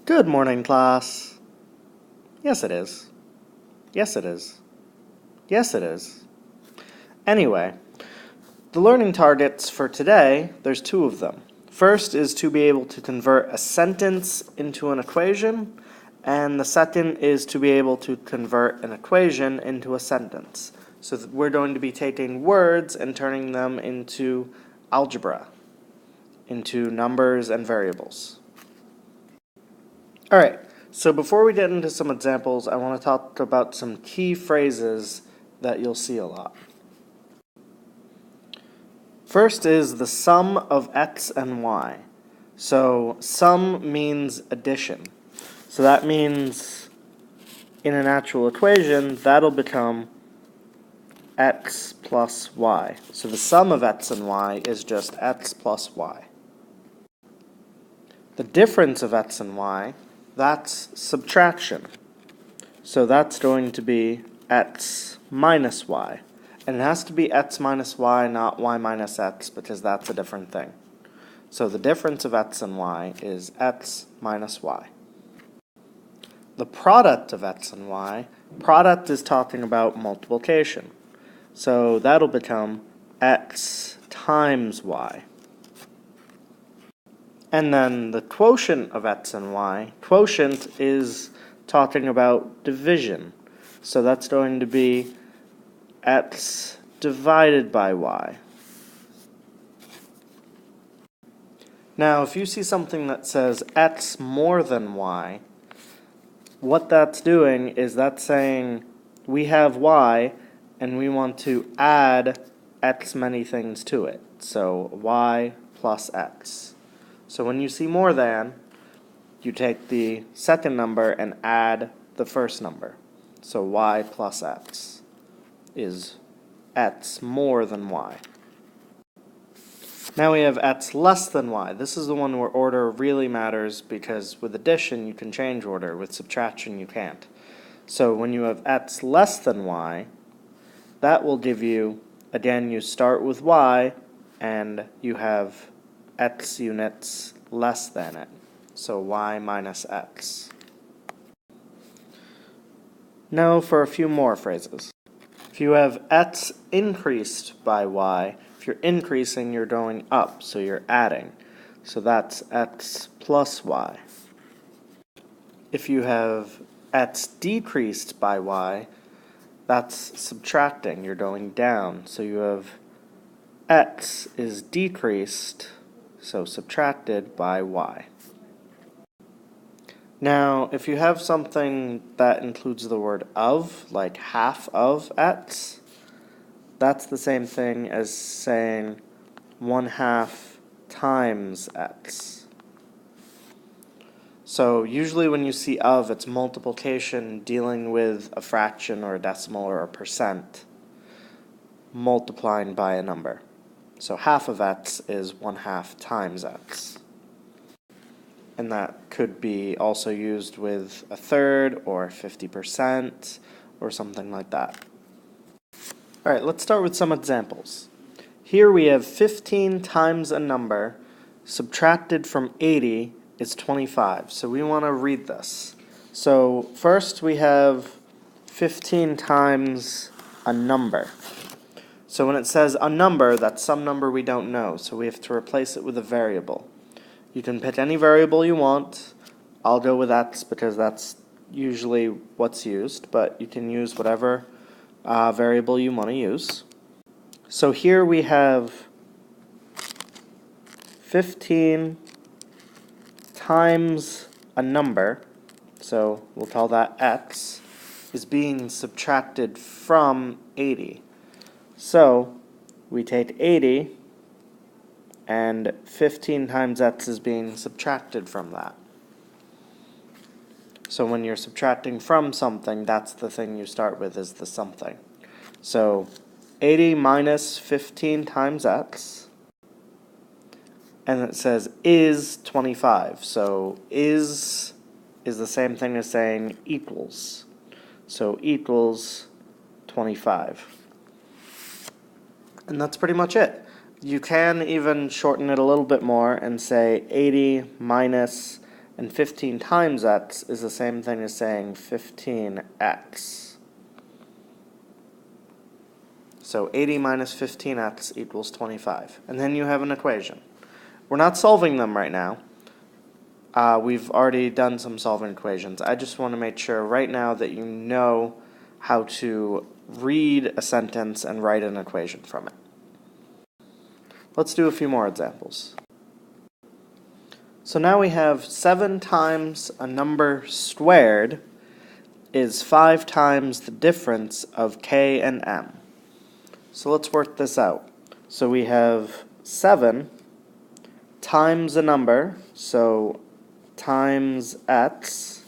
Good morning, class. Yes, it is. Yes, it is. Yes, it is. Anyway, the learning targets for today, there's two of them. First is to be able to convert a sentence into an equation, and the second is to be able to convert an equation into a sentence. So that we're going to be taking words and turning them into algebra, into numbers and variables. All right, so before we get into some examples, I want to talk about some key phrases that you'll see a lot. First is the sum of x and y. So sum means addition. So that means in an actual equation, that'll become x plus y. So the sum of x and y is just x plus y. The difference of x and y, that's subtraction. So that's going to be x minus y. And it has to be x minus y, not y minus x, because that's a different thing. So the difference of x and y is x minus y. The product of x and y, product is talking about multiplication. So that'll become x times y. And then the quotient of x and y, quotient is talking about division. So that's going to be x divided by y. Now, if you see something that says x more than y, what that's doing is that's saying we have y and we want to add x many things to it. So y plus x. So when you see more than, you take the second number and add the first number. So y plus x is x more than y. Now we have x less than y. This is the one where order really matters because with addition you can change order, with subtraction you can't. So when you have x less than y, that will give you, again, you start with y and you have x units less than it. So y minus x. Now for a few more phrases. If you have x increased by y, if you're increasing, you're going up, so you're adding. So that's x plus y. If you have x decreased by y, that's subtracting, you're going down. So you have x is decreased, so subtracted by y. Now, if you have something that includes the word of, like half of x, that's the same thing as saying 1/2 times x. So usually when you see of, it's multiplication dealing with a fraction or a decimal or a percent multiplying by a number. So half of x is 1/2 times x. And that could be also used with a third or 50% or something like that. All right, let's start with some examples. Here we have 15 times a number subtracted from 80 is 25. So we want to read this. So first we have 15 times a number. So when it says a number, that's some number we don't know. So we have to replace it with a variable. You can pick any variable you want. I'll go with x because that's usually what's used, but you can use whatever variable you want to use. So here we have 15 times a number, so we'll call that x, is being subtracted from 80. So we take 80 and 15 times x is being subtracted from that. So when you're subtracting from something, that's the thing you start with, is the something. So 80 minus 15 times x, and it says is 25. So is the same thing as saying equals. So equals 25. And that's pretty much it. You can even shorten it a little bit more and say 80 minus And 15 times x is the same thing as saying 15x. So 80 minus 15x equals 25. And then you have an equation. We're not solving them right now. We've already done some solving equations. I just want to make sure right now that you know how to read a sentence and write an equation from it. Let's do a few more examples. So now we have 7 times a number squared is 5 times the difference of k and m. So let's work this out. So we have 7 times a number, so times x,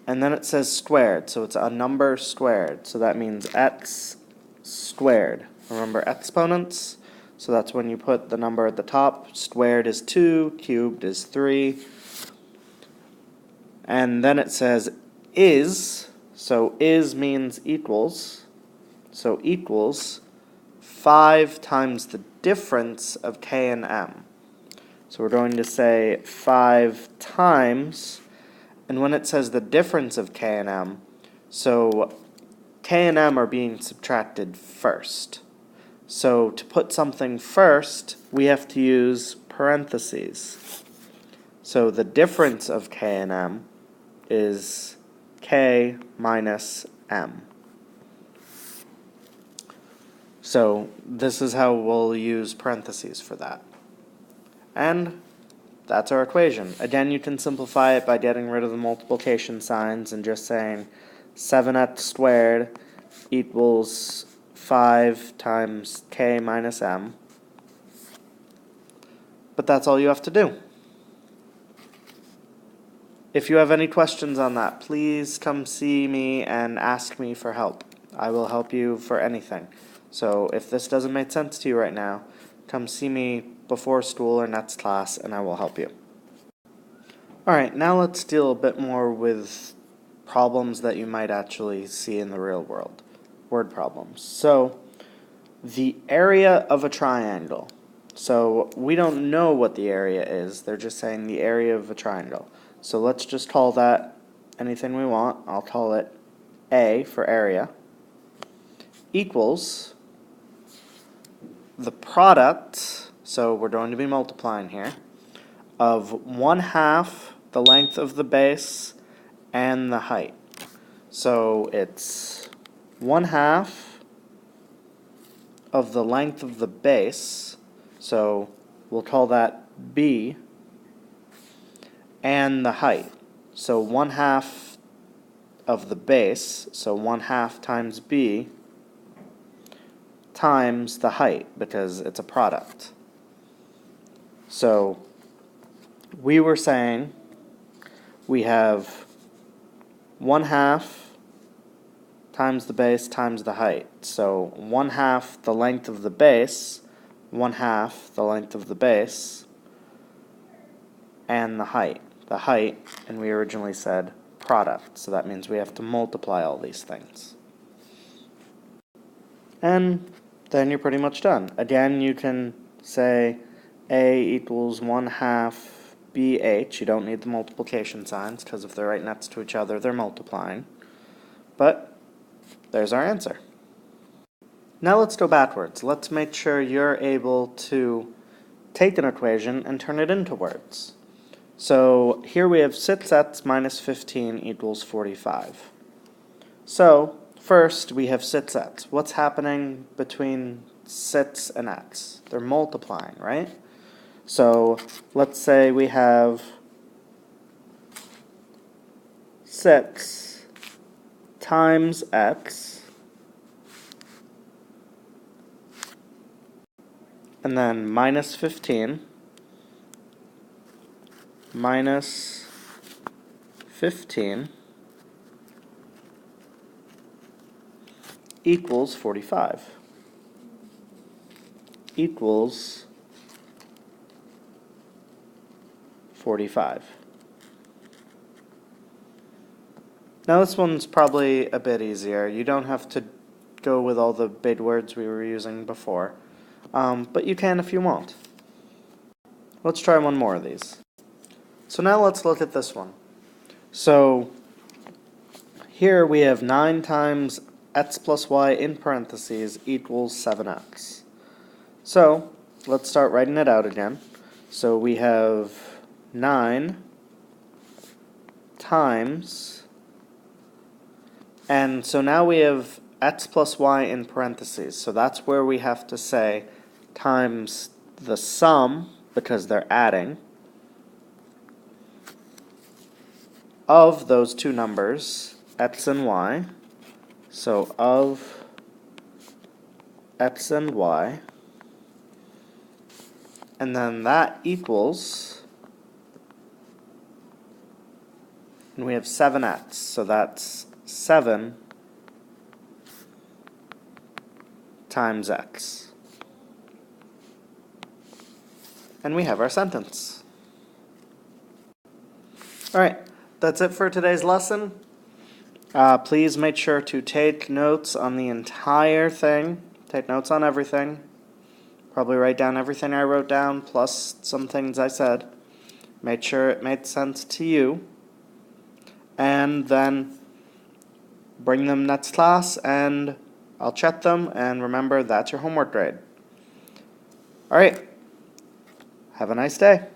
and then it says squared, so it's a number squared, so that means x squared. Remember exponents? So that's when you put the number at the top. Squared is 2, cubed is 3. And then it says is, so is means equals, so equals 5 times the difference of k and m. So we're going to say 5 times, and when it says the difference of k and m, so k and m are being subtracted first. So to put something first, we have to use parentheses. So the difference of k and m is k minus m. So this is how we'll use parentheses for that. And that's our equation. Again, you can simplify it by getting rid of the multiplication signs and just saying 7x squared equals 5 times k minus m. But that's all you have to do. If you have any questions on that, please come see me and ask me for help. I will help you for anything. So if this doesn't make sense to you right now, come see me before school or next class and I will help you. Alright, now let's deal a bit more with problems that you might actually see in the real world. Word problems. So, the area of a triangle. So, we don't know what the area is. They're just saying the area of a triangle. So, let's just call that anything we want. I'll call it A for area. Equals the product, so we're going to be multiplying here, of 1/2 the length of the base and the height. So it's 1/2 of the length of the base, so we'll call that B, and the height. So 1/2 of the base, so 1/2 times B, times the height, because it's a product. So we were saying we have 1/2 times the base times the height. So 1/2 the length of the base, 1/2 the length of the base, and the height. The height, and we originally said product, so that means we have to multiply all these things. And then you're pretty much done. Again, you can say A equals 1/2 BH. You don't need the multiplication signs, because if they're right next to each other, they're multiplying. But there's our answer. Now let's go backwards. Let's make sure you're able to take an equation and turn it into words. So here we have 6x minus 15 equals 45. So first, we have 6x. What's happening between 6 and x? They're multiplying, right? So let's say we have 6 times x, and then minus 15 minus 15 equals 45. Equals 45. Now this one's probably a bit easier. You don't have to go with all the big words we were using before, but you can if you want. Let's try one more of these. So now let's look at this one. So here we have 9 times x plus y in parentheses equals 7x. So let's start writing it out again. So we have 9 times, and so now we have x plus y in parentheses. So that's where we have to say times the sum, because they're adding, of those two numbers, x and y. So of x and y. And then that equals, and we have 7x, so that's 7 times x. And we have our sentence. Alright, that's it for today's lesson. Please make sure to take notes on the entire thing. Take notes on everything. Probably write down everything I wrote down, plus some things I said. Make sure it made sense to you. And then bring them next class, and I'll check them, and remember, that's your homework grade. Alright, have a nice day.